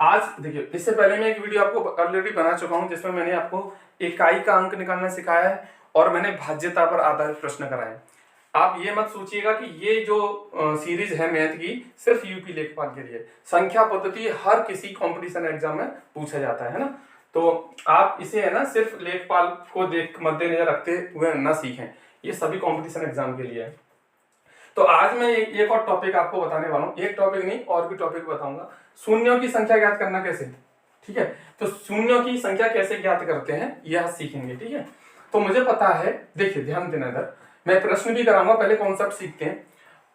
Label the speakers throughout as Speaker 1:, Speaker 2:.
Speaker 1: आज देखिए, इससे पहले मैं एक वीडियो आपको ऑलरेडी बना चुका हूं जिसमें मैंने आपको इकाई का अंक निकालना सिखाया है और मैंने भाज्यता पर आधारित प्रश्न कराए। आप ये मत सोचिएगा कि ये जो सीरीज है मैथ की सिर्फ यूपी लेखपाल के लिए। संख्या पद्धति हर किसी कंपटीशन एग्जाम में पूछा जाता है ना, तो आप इसे है ना सिर्फ लेखपाल को देख मद्देनजर रखते हुए न सीखें, ये सभी कंपटीशन एग्जाम के लिए है। तो आज मैं एक और टॉपिक आपको बताने वाला हूँ, एक टॉपिक नहीं और भी टॉपिक बताऊंगा। शून्यों की संख्या ज्ञात करना कैसे, ठीक है। तो शून्यों की संख्या कैसे ज्ञात करते हैं यह सीखेंगे, ठीक है। तो मुझे पता है, देखिए ध्यान देना इधर, मैं प्रश्न भी कराऊंगा, पहले कॉन्सेप्ट सीखते हैं।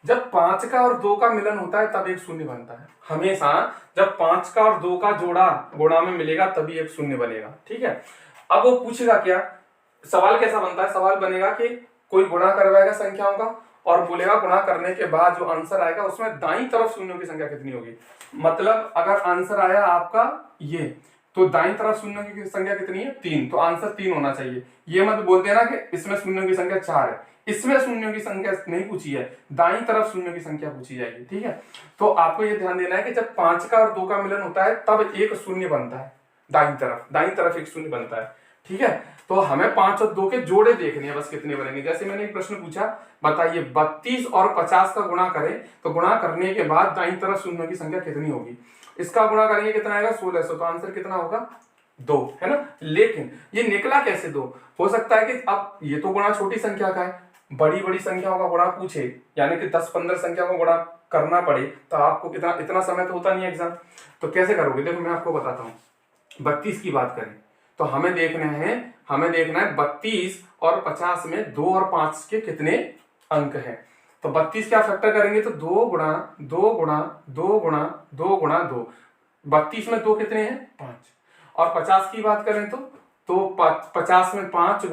Speaker 1: जब 5 का और 2 का मिलन होता है तब एक शून्य बनता है। हमेशा जब 5 का और 2 का जोड़ा गुणा में मिलेगा तभी एक शून्य बनेगा, ठीक है। अब वो पूछेगा क्या, सवाल कैसा बनता है, सवाल बनेगा कि कोई गुणा करवाएगा संख्याओं का और बोलेगा गुणा करने के बाद जो आंसर आएगा उसमें दाईं तरफ शून्यों की संख्या कितनी होगी। मतलब अगर आंसर आया आपका ये, तो दाईं तरफ शून्यों की संख्या कितनी है, 3, तो आंसर 3 होना चाहिए। ये मत बोल देना कि इसमें शून्यों की संख्या 4 है, इसमें शून्यों की संख्या नहीं पूछी है, दाईं तरफ शून्यों की संख्या पूछी जाएगी, ठीक है। तो आपको ये ध्यान देना है कि जब 5 का और 2 का मिलन होता है तब एक शून्य बनता है, दाईं तरफ एक शून्य बनता है, ठीक है। तो हमें 5 और 2 के जोड़े देखने हैं, बस कितने बनेंगे। जैसे मैंने एक प्रश्न पूछा, बताइए 32 और 50 का गुणा करें तो गुणा करने के बाद दाईं तरफ शून्यों की संख्या कितनी होगी। इसका गुणा करेंगे कितना आएगा, 1600, तो आंसर कितना होगा, 2, है ना। लेकिन ये निकला कैसे 2, हो सकता है कि अब ये तो गुणा छोटी संख्या का है, बड़ी बड़ी संख्याओं का गुणा पूछे, यानी कि 10-15 संख्या को गुणा करना पड़े, तो आपको कितना, इतना समय तो होता नहीं एग्जाम, तो कैसे करोगे। देखो मैं आपको बताता हूँ, 32 की बात करें तो हमें देखना है 32 और 50 में 2 और 5 के कितने अंक हैं। तो 32 क्या फैक्टर करेंगे तो 2 गुणा 2 गुणा 2 गुणा 2 गुणा 2, 32 में 2 कितने हैं, 5। और 50 की बात करें तो 50 में 5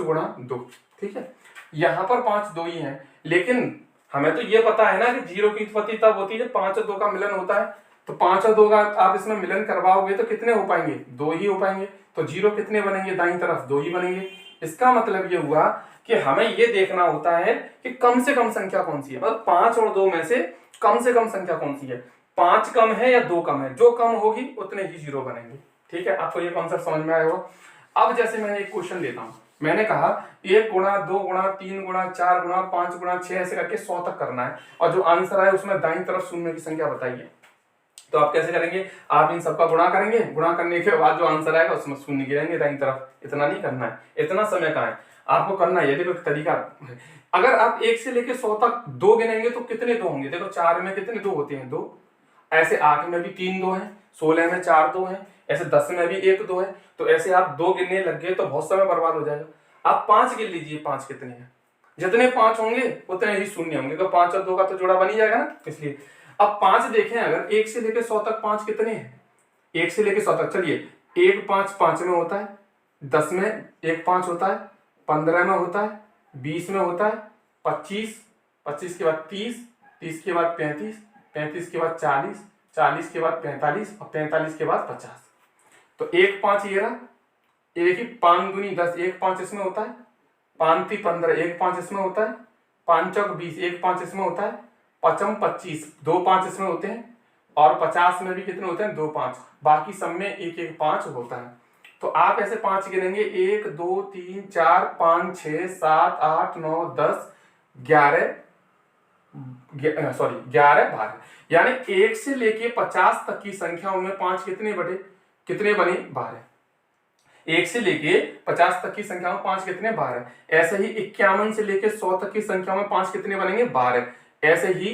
Speaker 1: गुणा 2, ठीक है। यहाँ पर 5 2 ही हैं, लेकिन हमें तो ये पता है ना कि जीरो की उत्पत्ति तब होती है जब 5 और 2 का मिलन होता है। तो 5 और 2 का आप इसमें मिलन करवाओगे तो कितने हो पाएंगे, 2 ही हो पाएंगे। तो जीरो कितने बनेंगे, दाईं तरफ 2 ही बनेंगे। इसका मतलब ये हुआ कि हमें ये देखना होता है कि कम से कम संख्या कौन सी है, मतलब 5 और 2 में से कम संख्या कौन सी है। 5 कम है या 2 कम है, जो कम होगी उतने ही जीरो बनेंगे, ठीक है। आपको ये कॉन्सेप्ट समझ में आया होगा। अब जैसे मैंने एक क्वेश्चन देता हूं, मैंने कहा 1 गुणा 2 गुणा 3 गुणा 4 गुणा 5 गुणा 6 ऐसे करके 100 तक करना है, और जो आंसर आए उसमें दाईं तरफ शून्य की संख्या बताइए। तो आप कैसे करेंगे, आप इन सबका गुणा करेंगे, गुणा करने के बाद जो आंसर आएगा उसमें शून्य गिरेंगे दाईं तरफ। इतना नहीं करना है, इतना समय कहाँ है, आपको करना है। देखो तरीका है, अगर आप 1 से लेके 100 तक 2 गिनेंगे तो कितने 2 होंगे। देखो 4 में कितने 2 होते हैं, 2। ऐसे 8 में भी 3 2 हैं, 16 में 4 2 हैं, ऐसे 10 में भी 1 2 है। तो ऐसे आप 2 गिनने लग गए तो बहुत समय बर्बाद हो जाएगा। आप 5 गिन लीजिए, 5 कितने हैं, जितने 5 होंगे उतने ही शून्य होंगे, तो 5 और 2 का तो जोड़ा बन ही जाएगा ना, इसलिए। अब 5 देखें, अगर 1 से लेकर 100 तक 5 कितने हैं, 1 से लेकर 100 तक, चलिए 1 5 5 में होता है, 10 में 1 5 होता है, 15 में होता है, 20 में होता है, 25 25 के बाद 30 30 के बाद 35 35 के बाद 40 40 के बाद 45 और 45 के बाद 50। तो 1 5 ये रहा, एक ही 5 दूनी 10, 1 5 इसमें होता है, 5 3 15, 1 5 इसमें होता है, 5 चौक 20, 1 5 इसमें होता है, 5 25, 2 5 इसमें होते हैं, और 50 में भी कितने होते हैं, 2 5, बाकी सब में 1 1 5 होता है। तो आप ऐसे 5 गिनेंगे, 1 2 3 4 5 6 7 8 9 10 11 12, यानी 1 से लेके 50 तक की संख्याओं में 5 कितने बने, 12। 1 से लेके 50 तक की संख्या में 5 कितने, 12। ऐसे ही 51 से लेके 100 तक की संख्या में 5 कितने बनेंगे, 12। ऐसे ही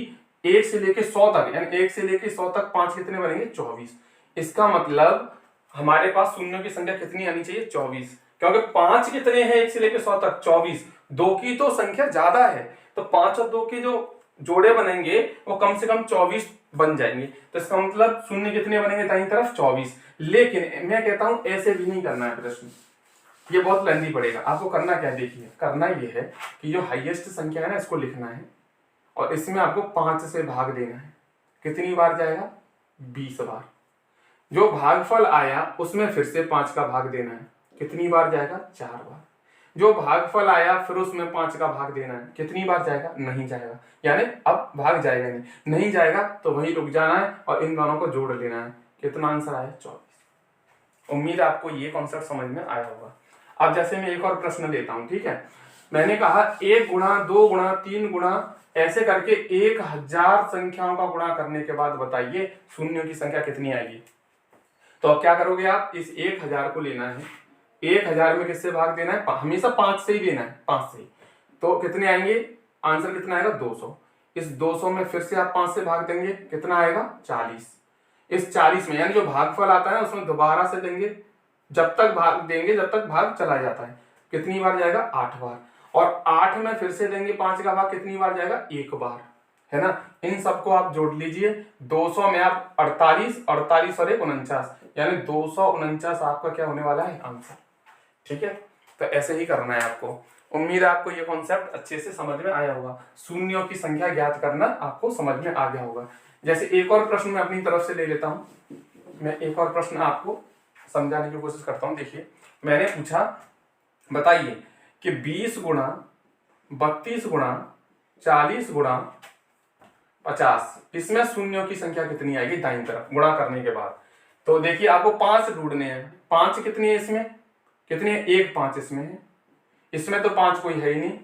Speaker 1: 1 से लेके 100 तक, यानी 1 से लेके 100 तक 5 कितने बनेंगे, 24। इसका मतलब हमारे पास शून्यों की संख्या कितनी आनी चाहिए, 24, क्योंकि 5 कितने हैं 1 से लेके 100 तक, 24। 2 की तो संख्या ज्यादा है, तो 5 और 2 के जो जोड़े बनेंगे वो कम से कम 24 बन जाएंगे। तो इसका मतलब शून्य कितने बनेंगे दाईं तरफ, 24। लेकिन मैं कहता हूं ऐसे भी नहीं करना है प्रश्न, ये बहुत लेंथी पड़ेगा। आपको करना क्या है, देखिए करना ये है कि जो हाईएस्ट संख्या है ना इसको लिखना है, और इसमें आपको 5 से भाग देना है। कितनी बार जाएगा, 20 बार। जो भागफल आया उसमें फिर से 5 का भाग देना है, कितनी बार जाएगा, 4 बार। जो भागफल आया फिर उसमें 5 का भाग देना है, कितनी बार जाएगा, नहीं जाएगा, यानी अब भाग जाएगा नहीं जाएगा तो वहीं रुक जाना है और इन दोनों को जोड़ लेना है, कितना आंसर आया 24। उम्मीद है आपको ये कॉन्सेप्ट समझ में आया होगा। अब जैसे मैं एक और प्रश्न लेता हूं, ठीक है। मैंने कहा 1 गुणा 2 गुणा 3 गुणा ऐसे करके 1000 संख्याओं का गुणा करने के बाद बताइए शून्यों की संख्या कितनी आएगी। तो अब क्या करोगे आप, इस 1000 को लेना है, 1000 में किससे भाग देना है, हमेशा 5 से ही देना है, 5 से ही। तो कितने आएंगे, आंसर कितना आएगा 200। इस 200 में फिर से आप 5 से भाग देंगे, कितना आएगा 40। इस 40 में यानी जो भागफल आता है उसमें दोबारा से देंगे, जब तक भाग देंगे जब तक भाग चला जाता है। कितनी बार जाएगा, 8 बार। और 8 में फिर से देंगे 5 का भाग, कितनी बार जाएगा, 1 बार, है ना। इन सबको आप जोड़ लीजिए, 200 में आप 48 48 और 1 49, यानी 249 आपका क्या होने वाला है आंसर। ठीक है, तो ऐसे ही करना है आपको। उम्मीद है आपको ये कॉन्सेप्ट अच्छे से समझ में आया होगा। शून्यों की संख्या ज्ञात करना आपको समझ में आ गया होगा। जैसे एक और प्रश्न मैं अपनी तरफ से ले लेता हूं, मैं एक और प्रश्न आपको समझाने की कोशिश करता हूं। देखिए मैंने पूछा, बताइए कि 20 गुणा 32 गुणा 40 गुणा 50, इसमें शून्यों की संख्या कितनी आएगी दाईं तरफ गुणा करने के बाद। तो देखिए आपको 5 ढूंढने हैं। 5 कितनी है इसमें, कितनी है, 1 5 इसमें है, इसमें तो 5 कोई है ही नहीं।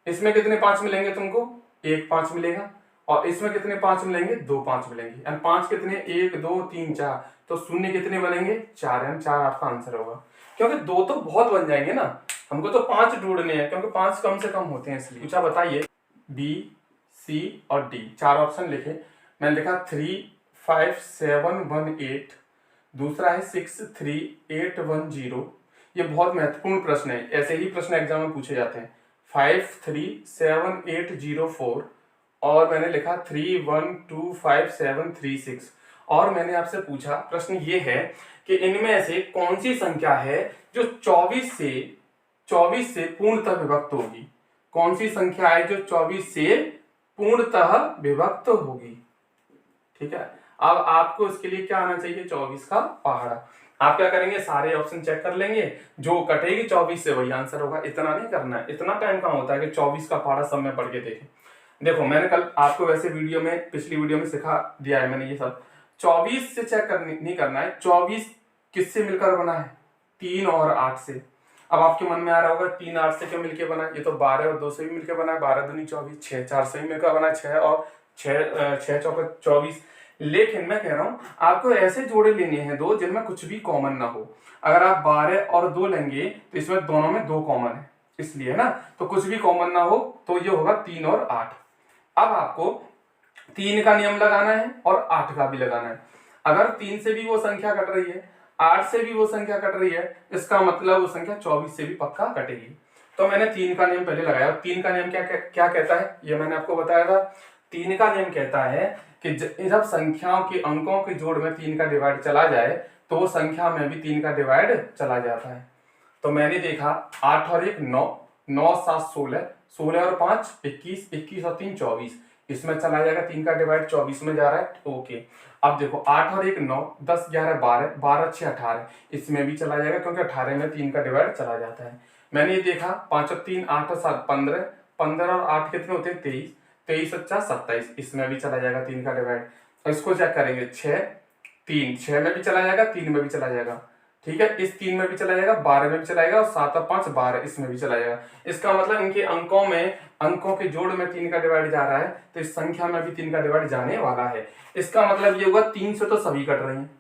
Speaker 1: इसमें कितने 5 मिलेंगे तुमको, 1 5 मिलेगा। और इसमें कितने 5 मिलेंगे, 2 5 मिलेंगे। यानी 5 कितने, 1 2 3 4, तो शून्य कितने बनेंगे 4, यानी 4 आपका आंसर होगा। क्योंकि 2 तो बहुत बन जाएंगे ना, हमको तो 5 ढूंढने हैं, क्योंकि 5 कम से कम होते हैं इसलिए। पूछा बताइए बी सी और डी, 4 ऑप्शन लिखे। मैंने लिखा 3 5 7 1 8, दूसरा है 6 3 8 1 0। ये बहुत महत्वपूर्ण प्रश्न है, ऐसे ही प्रश्न एग्जाम में पूछे जाते हैं। 5 3 7 8 0 4, और मैंने लिखा 3 1 2 5 7 3 6। और मैंने आपसे पूछा, प्रश्न ये है कि इनमें से कौन सी संख्या है जो 24 से पूर्णतः विभक्त होगी। कौन सी संख्या है जो 24 से पूर्णतः विभक्त होगी। ठीक है, अब आपको इसके लिए क्या आना चाहिए, 24 का पहाड़ा। आप क्या करेंगे, सारे ऑप्शन चेक कर लेंगे, जो कटेगी 24 से वही आंसर होगा। इतना नहीं करना है, इतना टाइम कहाँ होता है कि 24 का पहाड़ा सब में पढ़ के देखें। देखो मैंने कल आपको वैसे वीडियो में, पिछली वीडियो में सिखा दिया है मैंने ये सब। 24 से चेक नहीं करना है, 24 किससे मिलकर बना है, 3 और 8 से। अब आपके मन में आ रहा होगा 3 8 से क्यों मिलकर बना, ये तो 12 और 2 से भी मिलकर बना है, 12 दूनी 24, 6 4 से भी मिलकर बना है, 6 और 6 चौका 24। लेकिन मैं कह रहा हूं आपको ऐसे जोड़े लेने हैं दो जिनमें कुछ भी कॉमन ना हो। अगर आप 12 और 2 लेंगे तो इसमें दोनों में 2 कॉमन है, इसलिए ना, तो कुछ भी कॉमन ना हो तो ये होगा 3 और 8। अब आपको 3 का नियम लगाना है और 8 का भी लगाना है। अगर 3 से भी वो संख्या कट रही है, 8 से भी वो संख्या कट रही है, इसका मतलब वो संख्या 24 से भी पक्का कटेगी। तो मैंने 3 का नियम पहले लगाया। 3 का नियम क्या कहता है, ये मैंने आपको बताया था। 3 का नियम कहता है कि जब संख्याओं के अंकों के जोड़ में 3 का डिवाइड चला जाए तो वो संख्या में भी 3 का डिवाइड चला जाता है। तो मैंने देखा 8 और 1 9, 9 7 16, 16 और 5 21, 21 और 3 24, इसमें चला जाएगा 3 का डिवाइड 24 में जा रहा है। ओके, अब देखो 8 और 1 9, 10 11 12, 12 6 18, इसमें भी चला जाएगा क्योंकि 18 में 3 का डिवाइड चला जाता है। मैंने ये देखा 5 और 3 8 और 7 15, 15 और 8 कितने होते हैं 23, 23 और 4 27, इसमें भी चला जाएगा 3 का डिवाइड। इसको चेक करेंगे 6 3, 6 में भी चला जाएगा, 3 में भी चला जाएगा। ठीक है, इस 3 में भी चला जाएगा, 12 में भी चला जाएगा, और 7 और 5 12, इसमें भी चला जाएगा। इसका मतलब इनके अंकों के जोड़ में 3 का डिवाइड जा रहा है, तो इस संख्या में भी 3 का डिवाइड जाने वाला है। इसका मतलब ये हुआ 3 से तो सभी कट रही हैं।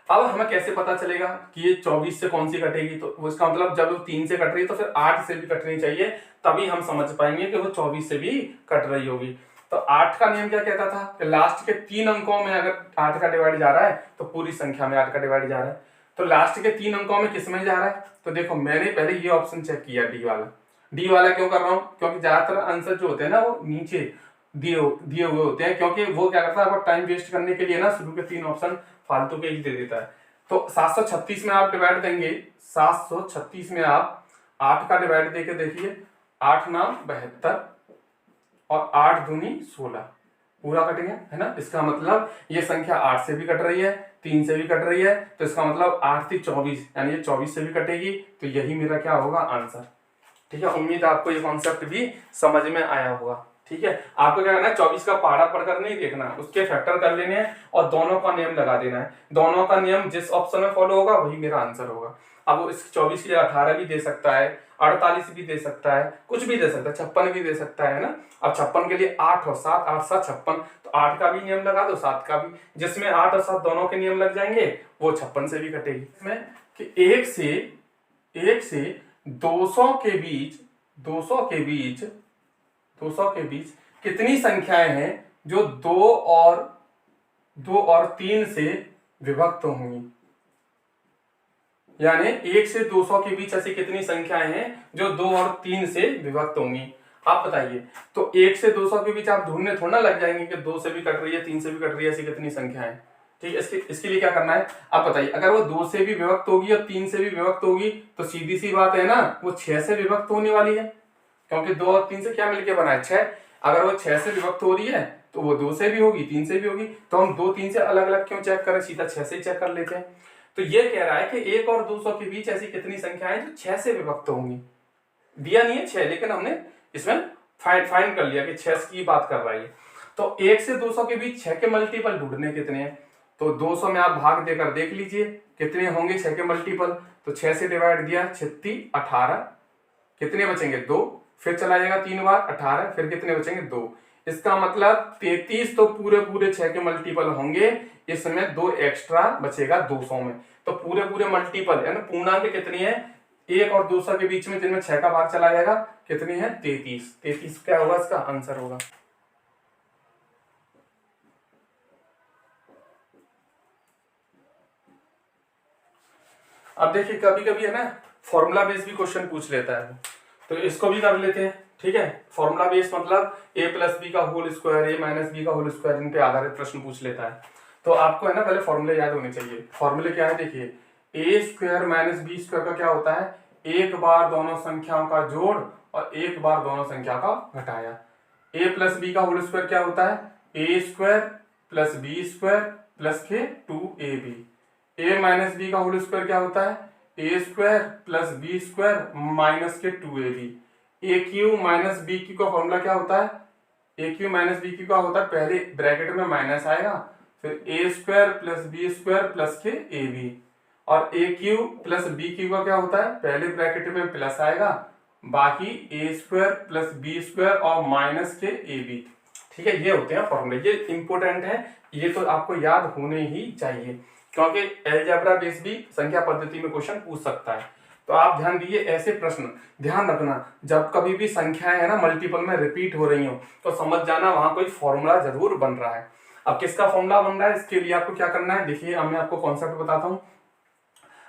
Speaker 1: अब हमें कैसे पता चलेगा कि ये 24 से कौन सी कटेगी, तो वो इसका मतलब जब वो 3 से कट रही है तो फिर 8 से भी कटनी चाहिए, तभी हम समझ पाएंगे कि वो 24 से भी कट रही होगी। तो 8 का नियम क्या कहता था कि लास्ट के 3 अंकों में अगर 8 का डिवाइड जा रहा है तो पूरी संख्या में 8 का डिवाइड जा रहा है। तो लास्ट के 3 अंकों में किस में जा रहा है, तो देखो मैंने पहले ये ऑप्शन चेक किया, डी वाला। डी वाला क्यों कर रहा हूं, क्योंकि ज्यादातर आंसर जो होते हैं ना वो नीचे दिए हुए होते हैं, क्योंकि वो क्या करता है आपको टाइम वेस्ट करने के लिए ना शुरू के 3 ऑप्शन फालतू के ही दे देता है। तो 736 में आप डिवाइड देंगे, 736 में आप 8 का डिवाइड देके देखिए, 8 9 72 और 8 दूनी 16, पूरा कट गया है ना। इसका मतलब ये संख्या 8 से भी कट रही है, 3 से भी कट रही है, तो इसका मतलब 8 थी 24, यानी ये 24 से भी कटेगी, तो यही मेरा क्या होगा आंसर। ठीक है, उम्मीद आपको ये कॉन्सेप्ट भी समझ में आया होगा। ठीक। ठीक है, आपको क्या करना है, 24 का पहाड़ा पढ़कर नहीं देखना, उसके फैक्टर कर लेने हैं और दोनों का नियम लगा देना है। दोनों का नियम जिस ऑप्शन में फॉलो होगा वही मेरा आंसर होगा। अब वो इस 24 की जगह 18 भी दे सकता है, 48 भी दे सकता है, कुछ भी दे सकता है, 56 भी दे सकता है ना। अब 56 के लिए 8 और 7, 8 7 56, तो 8 का भी नियम लगा दो, 7 का भी, जिसमें 8 और 7 दोनों के नियम लग जाएंगे वो 56 से भी कटेगी। इसमें कि 1 से 200 के बीच 200 के बीच कितनी संख्याएं हैं जो 2 और 3 से विभक्त होंगी। यानी 1 से 200 के बीच ऐसी कितनी संख्याएं हैं जो 2 और 3 से विभक्त होंगी, आप बताइए। तो 1 से 200 के बीच आप ढूंढने थोड़ा लग जाएंगे कि 2 से भी कट रही है, 3 से भी कट रही है, ऐसी कितनी संख्याएं। ठीक है, इसके लिए क्या करना है, आप बताइए। अगर वो 2 से भी विभक्त होगी और 3 से भी विभक्त होगी तो सीधी सी बात है ना, वो 6 से विभक्त होने वाली है, क्योंकि 2 और 3 से क्या मिलके बना है, 6। अगर वो 6 से विभक्त हो रही है तो वो 2 से भी होगी, 3 से भी होगी, तो हम 2 3 से अलग अलग क्यों चेक करें, सीधा 6 से ही चेक कर लेते हैं। तो ये कह रहा है कि 1 और 200 के बीच ऐसी कितनी संख्याएं जो 6 से विभक्त होंगी। दिया नहीं है 6, लेकिन हमने इसमें फाइंड कर लिया कि 6 की बात कर रहा है। तो 1 से 200 के बीच 6 के मल्टीपल ढूंढने कितने हैं, तो 200 में आप भाग देकर देख लीजिए कितने होंगे 6 के मल्टीपल। तो 6 से डिवाइड दिया 36 18, कितने बचेंगे 2, फिर चला जाएगा 3 बार 18, फिर कितने बचेंगे 2। इसका मतलब 33 तो पूरे 6 के मल्टीपल होंगे, इसमें 2 एक्स्ट्रा बचेगा 200 में। तो पूरे मल्टीपल यानी पूर्णांक कितनी है 1 और 200 के बीच में, जिनमें 6 का भाग चला जाएगा, कितनी है 33। 33 क्या होगा, इसका आंसर होगा। अब देखिए कभी कभी है ना फॉर्मूला बेस भी क्वेश्चन पूछ लेता है, तो इसको भी कर लेते हैं। ठीक है, फॉर्मूला बेस मतलब a प्लस बी का whole square, a minus B का होल स्क्वायर, इन पे आधारित प्रश्न पूछ लेता है। तो आपको है ना पहले फॉर्मूले याद होने चाहिए। फॉर्मूले क्या है, देखिए a square minus b square का क्या होता है, एक बार दोनों संख्याओं का जोड़ और एक बार दोनों संख्या का घटाया। a प्लस बी का होल स्क्वायर क्या होता है, a square plus B square plus के 2ab। a माइनस बी का होल स्क्वायर क्या होता है, a square plus B square minus के 2ab। A cube minus B cube का फॉर्मूला क्या होता है, A cube minus B cube का होता है, पहले ब्रैकेट में माइनस आएगा, फिर A square plus B square plus के ए बी। और ए क्यू प्लस बी क्यू का क्या होता है, पहले ब्रैकेट में प्लस आएगा, बाकी ए स्क्वायर प्लस बी स्क्वायर और माइनस के ए बी। ठीक है, ये होते हैं फॉर्मूले, ये इंपॉर्टेंट है, ये तो आपको याद होने ही चाहिए, क्योंकि अलजेब्रा बेस भी संख्या पद्धति में क्वेश्चन पूछ सकता है। तो आप ध्यान दीजिए, ऐसे प्रश्न ध्यान रखना, जब कभी भी संख्याएं है ना मल्टीपल में रिपीट हो रही हो तो समझ जाना वहां कोई फॉर्मूला जरूर बन रहा है। अब किसका फॉर्मूला बन रहा है, इसके लिए आपको क्या करना है, देखिए अब मैं आपको कॉन्सेप्ट बताता हूँ।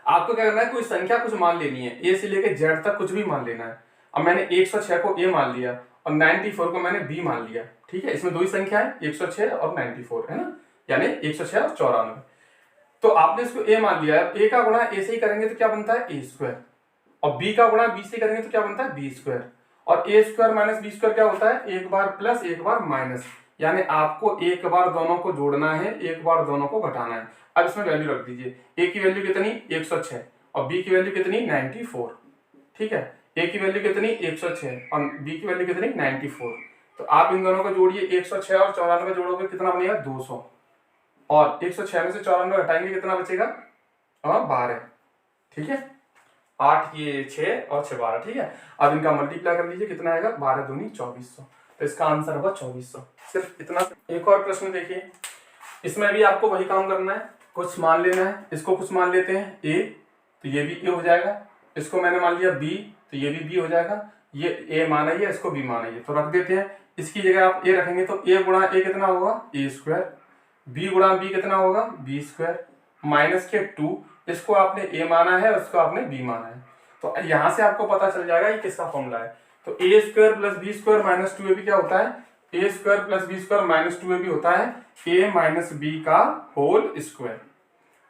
Speaker 1: आपको क्या करना है, कोई संख्या कुछ मान लेनी है, ए से लेकर जेड तक कुछ भी मान लेना है। अब मैंने 106 को ए मान लिया और 94 को मैंने बी मान लिया। ठीक है, इसमें दो ही संख्या है, 106 और 94 है ना, यानी 106 और 94। तो आपने इसको ए मान लिया है, ए का गुणा ए से ही करेंगे तो क्या बनता है ए स्क्वायर, और बी का गुणा बी से करेंगे तो क्या बनता है बी स्क्वायर। और ए स्क्वायर माइनस बी स्क्वायर क्या होता है, एक बार प्लस एक बार माइनस, यानी आपको एक बार दोनों को जोड़ना है, एक बार दोनों को घटाना है। अब इसमें वैल्यू रख दीजिए, ए की वैल्यू कितनी 106 और बी की वैल्यू कितनी 94। ठीक है, ए की वैल्यू कितनी 106 और बी की वैल्यू कितनी 94। तो आप इन दोनों को जोड़िए, 106 और 94 जोड़ोगे कितना बनेगा 200, और 106 में से 94 हटाएंगे कितना बचेगा 12। ठीक है, 8 ये 6 और 6 12। ठीक है, अब इनका मल्टीप्लाई कर लीजिए, कितना आएगा 12 दूनी 2400। तो इसका आंसर होगा 2400, सिर्फ इतना। एक और प्रश्न देखिए, इसमें भी आपको वही काम करना है, कुछ मान लेना है। इसको कुछ मान लेते हैं ए, तो ये भी ए हो जाएगा। इसको मैंने मान लिया बी, तो ये भी बी हो जाएगा। ये ए माना ही है, इसको बी माना ही है, तो रख देते हैं। इसकी जगह आप ए रखेंगे तो ए गुणा ए कितना होगा ए स्क्वायर, बी गुणा बी कितना होगा बी स्क्वायर, माइनस के 2, इसको आपने ए माना है, उसको आपने बी माना है। तो यहां से आपको पता चल जाएगा ये किसका फॉर्मूला है। तो A square plus B square minus 2ab क्या होता है, A square plus B square minus 2ab होता है ए माइनस बी का होल स्क्वायर।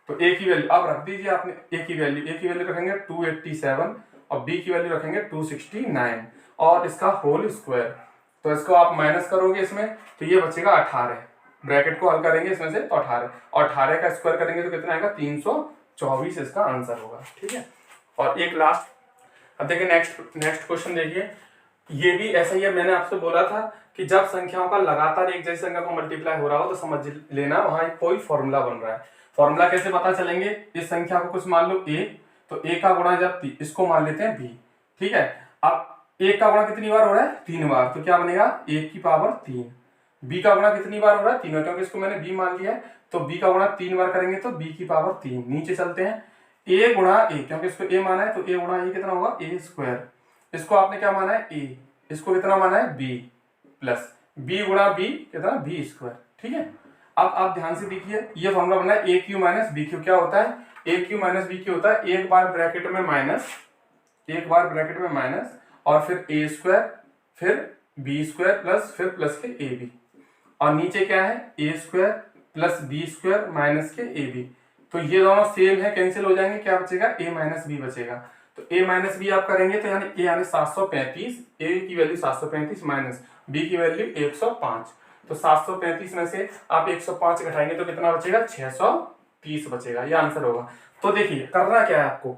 Speaker 1: तो ए की वैल्यू अब रख दीजिए आपने, ए की वैल्यू रखेंगे 287 और बी की वैल्यू रखेंगे 269 और इसका होल स्क्वायर। तो इसको आप माइनस करोगे इसमें, तो ये बचेगा 18, ब्रैकेट को हल करेंगे इसमें से तो 18, और 18 का स्क्वायर करेंगे तो कितना आएगा 324, इसका आंसर होगा। ठीक है, और एक लास्ट, अब देखिए नेक्स्ट क्वेश्चन देखिए, ये भी ऐसा ही है, मैंने आपसे बोला था कि जब संख्याओं का लगातार एक जैसी संख्या को मल्टीप्लाई हो रहा हो तो समझ लेना वहां कोई फॉर्मूला बन रहा है। फॉर्मूला कैसे पता चलेंगे, इस संख्या को कुछ मान लो a, तो a का गुणा जब इसको मान लेते हैं b, ठीक है। अब a का गुणा कितनी बार हो रहा है, 3 बार, तो क्या बनेगा a की पावर 3। b का गुणा कितनी बार हो रहा है, 3 बार, क्योंकि इसको मैंने b मान लिया है, तो b का गुणा 3 बार करेंगे तो b की पावर 3। नीचे चलते हैं, a गुणा a, क्योंकि इसको a माना है तो a गुणा a कितना होगा a स्क्वायर। इसको आपने क्या माना है a, इसको कितना माना है b, प्लस b गुणा b कितना b स्क्वायर, ठीक है। अब आप ध्यान से देखिए, ये फॉर्मूला बना है A cube minus B Q. क्या होता है, A cube minus B Q होता है एक बार ब्रैकेट में माइनस, एक बार ब्रैकेट में माइनस, और फिर ए स्क्वायर, फिर बी स्क्वायर प्लस, फिर प्लस के ए बी, और नीचे क्या है A square plus B square minus के ए बी। तो ये दोनों सेम है, कैंसिल हो जाएंगे, क्या बचेगा ए माइनस बी बचेगा। तो ए माइनस बी आप करेंगे तो यानी ए यानी 735, ए की वैल्यू 735 माइनस बी की वैल्यू 105, तो 735 में से आप 105 घटाएंगे तो कितना बचेगा 630 बचेगा, ये आंसर होगा। तो देखिए करना क्या है आपको,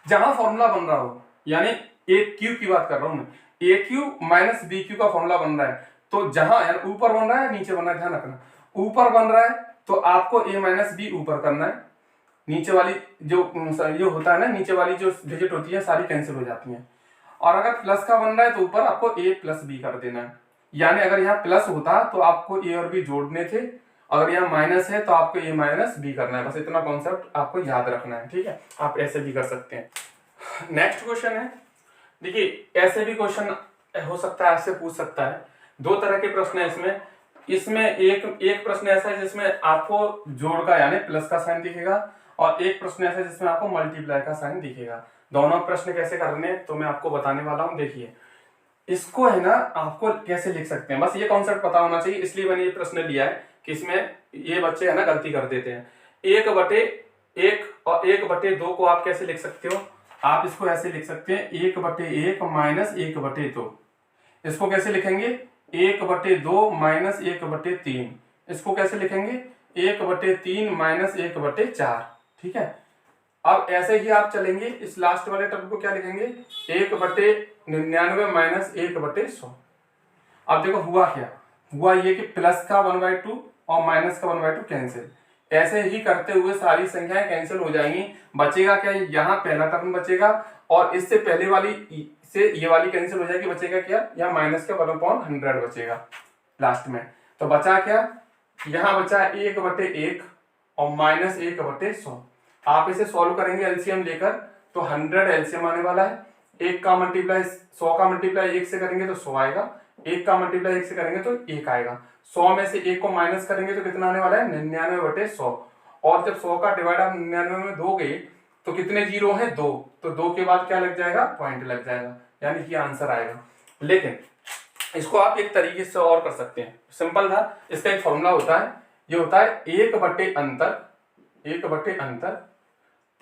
Speaker 1: जहां फॉर्मूला बन रहा हो, यानी ए क्यू की बात कर रहा हूं मैं, ए क्यू माइनस बी क्यू का फॉर्मूला बन रहा है, तो जहां यानी ऊपर बन रहा है नीचे बन रहा है, ध्यान रखना, ऊपर बन रहा है तो आपको ए माइनस बी ऊपर करना है, नीचे वाली जो होता है ना, नीचे वाली जो डिजिट होती है सारी कैंसिल हो जाती हैं। और अगर प्लस का बन रहा है तो ऊपर आपको ए प्लस बी कर देना है, यानी अगर यहाँ प्लस होता तो आपको ए और बी जोड़ने थे, अगर यहाँ माइनस है तो आपको ए माइनस बी करना है। बस इतना कॉन्सेप्ट आपको याद रखना है, ठीक है। आप ऐसे भी कर सकते हैं। नेक्स्ट क्वेश्चन है, देखिए ऐसे भी क्वेश्चन हो सकता है, ऐसे पूछ सकता है। दो तरह के प्रश्न है इसमें। एक प्रश्न ऐसा है जिसमें आपको जोड़ का यानी प्लस का साइन दिखेगा, और एक प्रश्न ऐसा है जिसमें आपको मल्टीप्लाई का साइन दिखेगा। दोनों प्रश्न कैसे करने हैं तो मैं आपको बताने वाला हूं। देखिए इसको है ना आपको कैसे लिख सकते हैं, बस ये कॉन्सेप्ट पता होना चाहिए, इसलिए मैंने ये प्रश्न लिया है कि इसमें ये बच्चे है ना गलती कर देते हैं। 1/1 और 1/2 को आप कैसे लिख सकते हो, आप इसको ऐसे लिख सकते हैं 1/1 माइनस 1/2। इसको कैसे लिखेंगे 1/2 माइनस 1/3। इसको कैसे लिखेंगे 1/3 माइनस 1/4, ठीक है। अब ऐसे ही आप चलेंगे, इस लास्ट वाले टर्म को क्या लिखेंगे 1/99 माइनस 1/100। अब देखो हुआ क्या, हुआ ये कि प्लस का 1/2 और माइनस का 1/2 कैंसिल। ऐसे ही करते हुए सारी संख्याएं कैंसिल हो जाएंगी। बचेगा क्या, यहाँ पहला टर्म बचेगा, और इससे पहले वाली से ये वाली कैंसिल हो जाएगी। बचेगा क्या, यहाँ माइनस का 1/100 बचेगा लास्ट में। तो बचा क्या, यहाँ बचा 1/1 और माइनस 1/100। आप इसे सॉल्व करेंगे एलसीएम लेकर, तो 100 एलसीएम आने वाला है। 1 का मल्टीप्लाई 100 का मल्टीप्लाई 1 से करेंगे तो 100 आएगा, 1 का मल्टीप्लाई 1 से करेंगे तो 1 आएगा। 100 में से 1 को माइनस करेंगे तो कितना आने वाला है 99/100। और जब 100 का डिवाइड आप 99 में दोगे तो कितने जीरो हैं 2, तो 2 के बाद क्या लग जाएगा पॉइंट लग जाएगा, यानी कि आंसर आएगा। लेकिन इसको आप एक तरीके से और कर सकते हैं, सिंपल था। इसका एक फॉर्मूला होता है, ये होता है 1/अंतर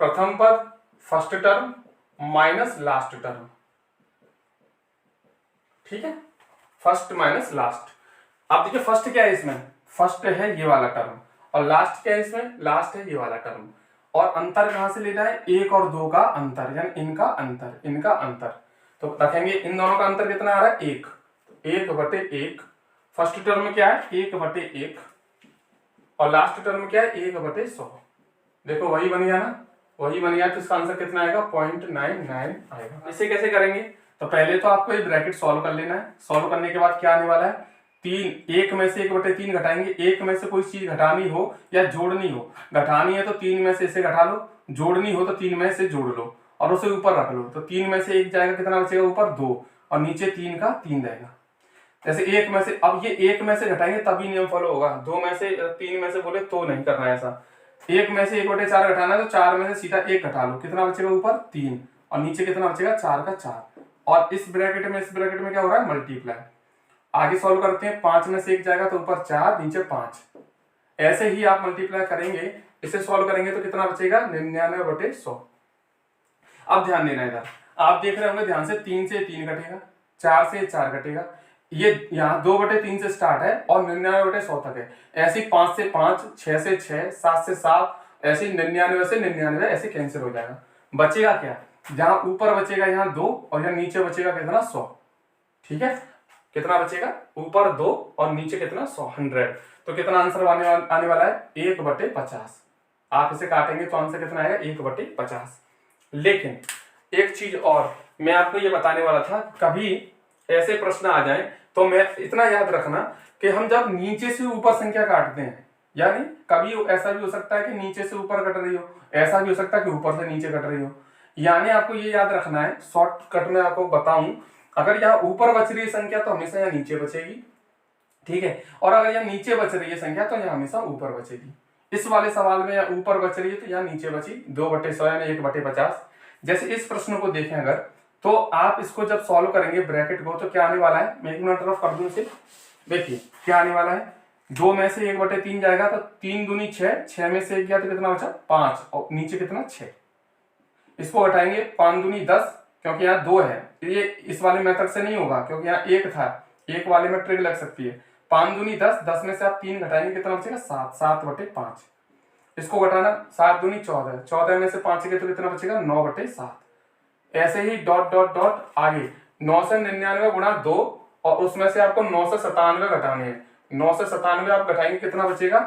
Speaker 1: प्रथम पद first term minus last term, ठीक है, फर्स्ट माइनस लास्ट। आप देखिए फर्स्ट क्या है इसमें, फर्स्ट है ये वाला टर्म, और लास्ट क्या है इसमें, लास्ट है ये वाला टर्म। और अंतर कहां से लेना है, 1 और 2 का अंतर, यानी इनका अंतर। तो रखेंगे इन दोनों का अंतर कितना आ रहा है 1, 1/1। फर्स्ट टर्म में क्या है 1/1, और लास्ट टर्म में क्या है 1/100। देखो वही बन गया ना, वही बन गया, तो इसका आंसर कितना आएगा 0.99 आएगा। इसे कैसे करेंगे, तो पहले तो आपको ये ब्रैकेट सॉल्व कर लेना है। सॉल्व करने के बाद क्या आने वाला है 3, 1 में से 1/3 घटाएंगे। 1 में से कोई चीज घटानी हो या जोड़नी हो, घटानी है तो 3 में से इसे घटा लो, जोड़नी हो तो 3 में से जोड़ लो और उसे ऊपर रख लो। तो 3 में से 1 जाएगा, कितना बचेगा ऊपर 2, और नीचे 3 का 3 रहेगा। जैसे 1 में से, अब ये 1 में से घटाएंगे तभी नियम फॉलो होगा, 2 में से 3 में से बोले तो नहीं करना है ऐसा। 1 में से 1/4 घटाना है तो 4 में से सीधा 1 घटा लो, कितना बचेगा ऊपर 3, और नीचे कितना बचेगा 4 का 4। और इस ब्रैकेट में क्या हो रहा है मल्टीप्लाई। आगे सॉल्व करते हैं, 5 में से 1 जाएगा तो ऊपर 4 नीचे 5। ऐसे ही आप मल्टीप्लाई करेंगे, इसे सॉल्व करेंगे तो कितना बचेगा 99/100। अब ध्यान देना इधर, आप देख रहे होंगे ध्यान से, 3 से 3 घटेगा, 4 से 4 घटेगा, ये यहाँ 2/3 से स्टार्ट है और 99/100 तक है। ऐसे 5 से 5, 6 से 6, 7 से 7, ऐसे 99 से 99 ऐसे कैंसिल हो जाएगा। बचेगा क्या, जहां ऊपर बचेगा यहाँ 2 और यहाँ नीचे बचेगा कितना 100। ठीक है, कितना बचेगा, ऊपर 2 और नीचे कितना 100। तो कितना आंसर आने वाला है 1/50। आप इसे काटेंगे तो आंसर कितना आएगा 1/50। लेकिन एक चीज और मैं आपको ये बताने वाला था, कभी ऐसे प्रश्न आ जाए तो मैं इतना याद रखना कि हम जब नीचे से ऊपर संख्या काटते हैं, यानी कभी ऐसा भी हो सकता है कि नीचे से ऊपर कट रही हो, ऐसा भी हो सकता है कि ऊपर से नीचे कट रही हो, यानी आपको ये याद रखना है। शॉर्टकट में आपको बताऊं, अगर यहाँ ऊपर बच रही है संख्या तो हमेशा यहाँ नीचे बचेगी, ठीक है, और अगर यहाँ नीचे बच रही है संख्या तो यहाँ हमेशा ऊपर बचेगी। इस वाले सवाल में यहाँ ऊपर बच रही है तो यहाँ नीचे बची 2/100 यानी 1/50। जैसे इस प्रश्न को देखें अगर, तो आप इसको जब सॉल्व करेंगे ब्रैकेट को, तो क्या आने वाला है, मैं 1 मिनट तरफ कर दूं इसे। देखिए क्या आने वाला है, 2 में से 1/3 जाएगा तो 3 दूनी 6, 6 में से 1 गया तो कितना बचा 5, और नीचे कितना 6। इसको हटाएंगे 5 दूनी 10, क्योंकि यहाँ 2 है, ये इस वाले मेथड से नहीं होगा क्योंकि यहाँ 1 था, 1 वाले में ट्रिक लग सकती है। 5 दूनी 10, 10 में से आप 3 घटाएंगे कितना बचेगा 7, 7/5। इसको घटाना 7 दूनी 14, 14 में से 5 गए तो कितना बचेगा 9/7। ऐसे ही डॉट डॉट डॉट आगे 9 से 99 गुणा 2, और उसमें से आपको 9 से 97 घटाने हैं। 9 से 97 आप घटाएंगे कितना बचेगा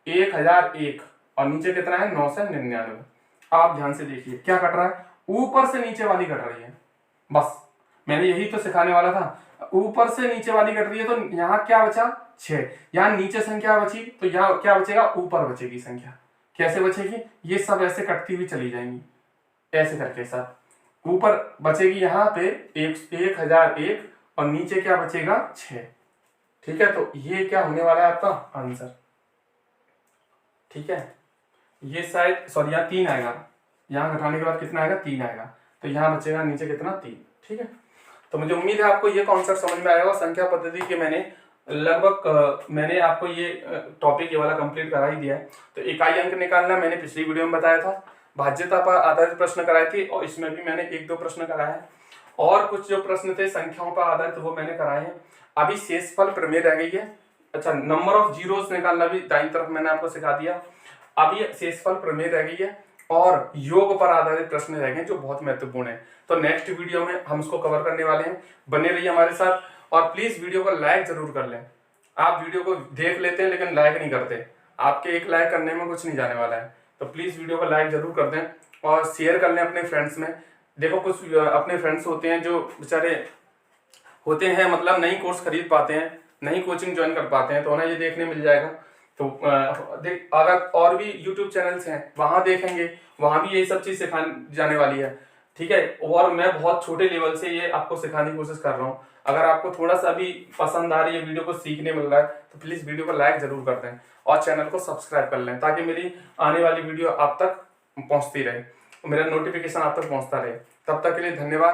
Speaker 1: 1001, और नीचे कितना है 9 से 99। आप ध्यान से देखिए क्या कट रहा है, ऊपर से नीचे वाली कट रही है, बस मैंने यही तो सिखाने वाला था। ऊपर से नीचे वाली कट रही है तो यहाँ क्या बचा 6, यहाँ नीचे संख्या बची तो यहाँ क्या बचेगा ऊपर बचेगी संख्या। कैसे बचेगी, ये सब ऐसे कटती हुई चली जाएंगी, ऐसे करके सब ऊपर बचेगी यहाँ पे 1001 और नीचे क्या बचेगा 6। ठीक है, तो ये क्या होने वाला है आपका आंसर। ठीक है, ये शायद सॉरी यहाँ 3 आएगा, यहाँ घटाने के बाद कितना आएगा 3 आएगा, तो यहाँ बचेगा नीचे कितना 3। ठीक है, तो मुझे उम्मीद है आपको ये कॉन्सेप्ट समझ में आएगा। संख्या पद्धति के मैंने लगभग मैंने आपको ये टॉपिक ये वाला कंप्लीट करा ही दिया है। तो इकाई अंक निकालना मैंने पिछली वीडियो में बताया था, भाज्यता पर आधारित प्रश्न कराए थे, और इसमें भी मैंने 1-2 प्रश्न कराए हैं, और कुछ जो प्रश्न थे संख्याओं पर आधारित वो मैंने कराए हैं। अभी शेषफल प्रमेय रह गई है। अच्छा, नंबर ऑफ जीरोस निकालना भी दाईं तरफ मैंने आपको सिखा दिया। अभी शेषफल प्रमेय रह गई है, और योग पर आधारित प्रश्न रह गए जो बहुत महत्वपूर्ण है। तो नेक्स्ट वीडियो में हम इसको कवर करने वाले हैं, बने रहिए हमारे साथ, और प्लीज वीडियो को लाइक जरूर कर लें। आप वीडियो को देख लेते हैं लेकिन लाइक नहीं करते, आपके एक लाइक करने में कुछ नहीं जाने वाला है, तो प्लीज वीडियो को लाइक जरूर कर दें और शेयर कर लें अपने फ्रेंड्स में। देखो कुछ अपने फ्रेंड्स होते हैं जो बेचारे होते हैं, मतलब नई कोर्स खरीद पाते हैं, नई कोचिंग ज्वाइन कर पाते हैं, तो उन्हें ये देखने मिल जाएगा। तो अगर और भी यूट्यूब चैनल्स हैं वहां देखेंगे, वहां भी यही सब चीज सिखाने जाने वाली है। ठीक है, और मैं बहुत छोटे लेवल से ये आपको सिखाने की कोशिश कर रहा हूँ। अगर आपको थोड़ा सा भी पसंद आ रही है, वीडियो को सीखने मिल रहा है, तो प्लीज वीडियो को लाइक जरूर कर दें और चैनल को सब्सक्राइब कर लें, ताकि मेरी आने वाली वीडियो आप तक पहुंचती रहे, मेरा नोटिफिकेशन आप तक पहुंचता रहे। तब तक के लिए धन्यवाद।